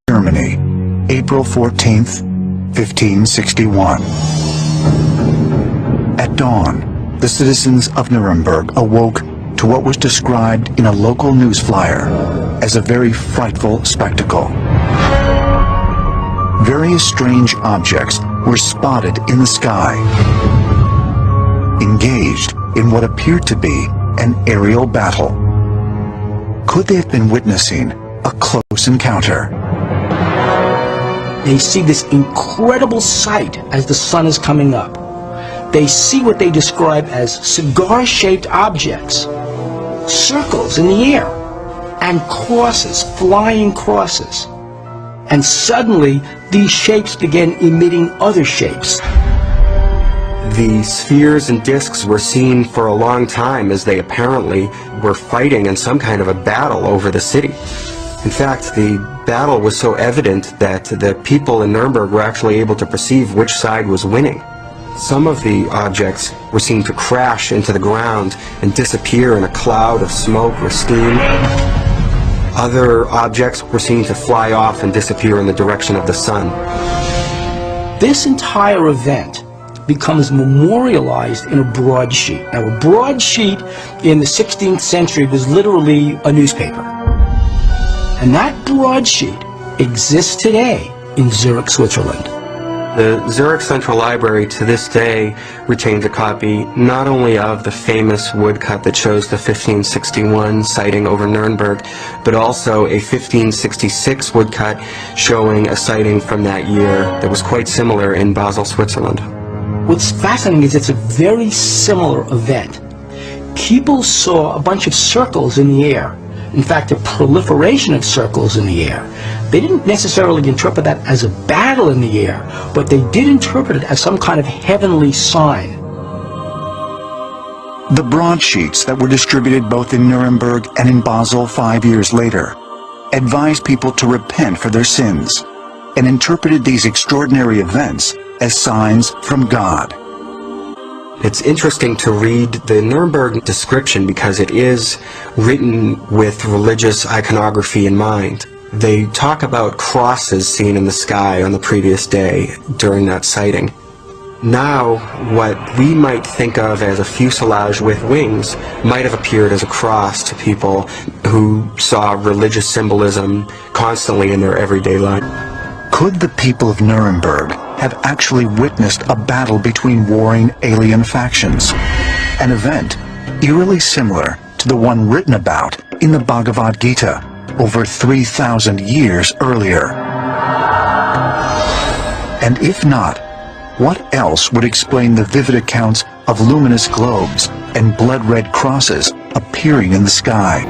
Germany, April 14th, 1561. At dawn, the citizens of Nuremberg awoke to what was described in a local news flyer as a very frightful spectacle. Various strange objects were spotted in the sky, engaged in what appeared to be an aerial battle. Could they have been witnessing a close encounter? They see this incredible sight as the sun is coming up. They see what they describe as cigar-shaped objects, circles in the air, and crosses, flying crosses. And suddenly, these shapes began emitting other shapes. The spheres and discs were seen for a long time as they apparently were fighting in some kind of a battle over the city. In fact, the battle was so evident that the people in Nuremberg were actually able to perceive which side was winning. Some of the objects were seen to crash into the ground and disappear in a cloud of smoke or steam. Other objects were seen to fly off and disappear in the direction of the sun. This entire event becomes memorialized in a broadsheet. Now, a broadsheet in the 16th century was literally a newspaper. And that broadsheet exists today in Zurich, Switzerland. The Zurich Central Library to this day retains a copy not only of the famous woodcut that shows the 1561 sighting over Nuremberg, but also a 1566 woodcut showing a sighting from that year that was quite similar in Basel, Switzerland. What's fascinating is it's a very similar event. People saw a bunch of circles in the air. In fact, a proliferation of circles in the air. They didn't necessarily interpret that as a battle in the air, but they did interpret it as some kind of heavenly sign. The broadsheets that were distributed both in Nuremberg and in Basel 5 years later advised people to repent for their sins and interpreted these extraordinary events as signs from God. It's interesting to read the Nuremberg description because it is written with religious iconography in mind. They talk about crosses seen in the sky on the previous day during that sighting. Now, what we might think of as a fuselage with wings might have appeared as a cross to people who saw religious symbolism constantly in their everyday life. Could the people of Nuremberg have actually witnessed a battle between warring alien factions? An event eerily similar to the one written about in the Bhagavad Gita over 3,000 years earlier. And if not, what else would explain the vivid accounts of luminous globes and blood-red crosses appearing in the sky?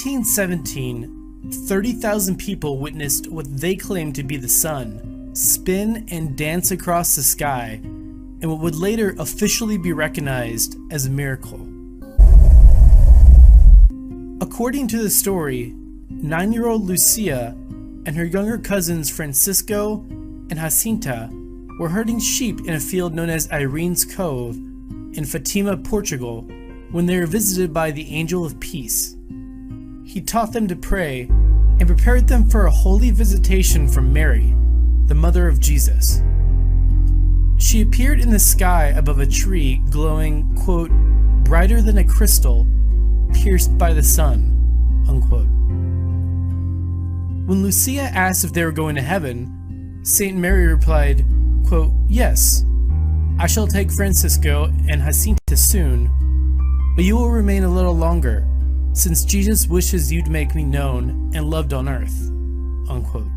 1917, 30,000 people witnessed what they claimed to be the sun spin and dance across the sky in what would later officially be recognized as a miracle. According to the story, 9-year-old Lucia and her younger cousins Francisco and Jacinta were herding sheep in a field known as Irene's Cove in Fatima, Portugal, when they were visited by the Angel of Peace. He taught them to pray and prepared them for a holy visitation from Mary, the mother of Jesus. She appeared in the sky above a tree glowing, quote, brighter than a crystal pierced by the sun, unquote. When Lucia asked if they were going to heaven, Saint Mary replied, quote, yes, I shall take Francisco and Jacinta soon, but you will remain a little longer, since Jesus wishes you to make me known and loved on earth, unquote.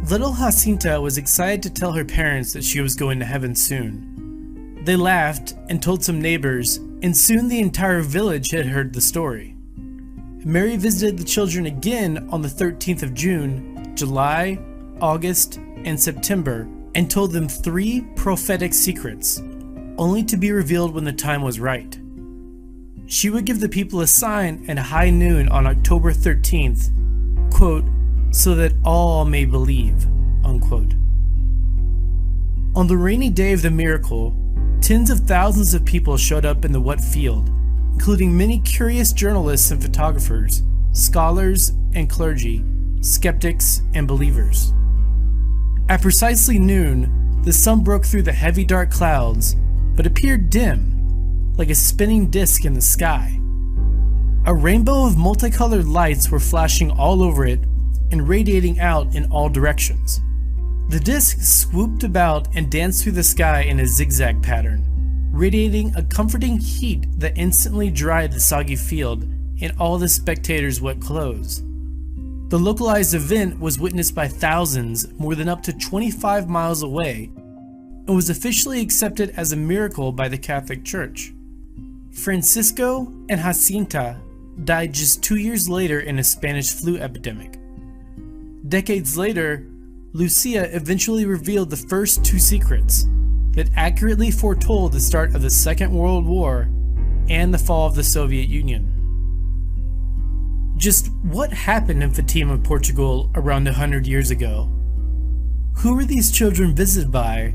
Little Jacinta was excited to tell her parents that she was going to heaven soon. They laughed and told some neighbors, and soon the entire village had heard the story. Mary visited the children again on the 13th of June, July, August, and September, and told them 3 prophetic secrets, only to be revealed when the time was right. She would give the people a sign at high noon on October 13th, quote, so that all may believe, unquote. On the rainy day of the miracle, tens of thousands of people showed up in the wet field, including many curious journalists and photographers, scholars and clergy, skeptics and believers. At precisely noon, the sun broke through the heavy dark clouds, but appeared dim, like a spinning disk in the sky. A rainbow of multicolored lights were flashing all over it and radiating out in all directions. The disk swooped about and danced through the sky in a zigzag pattern, radiating a comforting heat that instantly dried the soggy field and all the spectators' wet clothes. The localized event was witnessed by thousands more than up to 25 miles away and was officially accepted as a miracle by the Catholic Church. Francisco and Jacinta died just 2 years later in a Spanish flu epidemic. Decades later, Lucia eventually revealed the first 2 secrets that accurately foretold the start of the Second World War and the fall of the Soviet Union. Just what happened in Fatima, Portugal around 100 years ago? Who were these children visited by?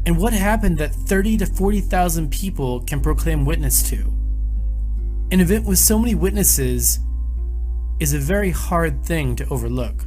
And what happened that 30,000 to 40,000 people can proclaim witness to? An event with so many witnesses is a very hard thing to overlook.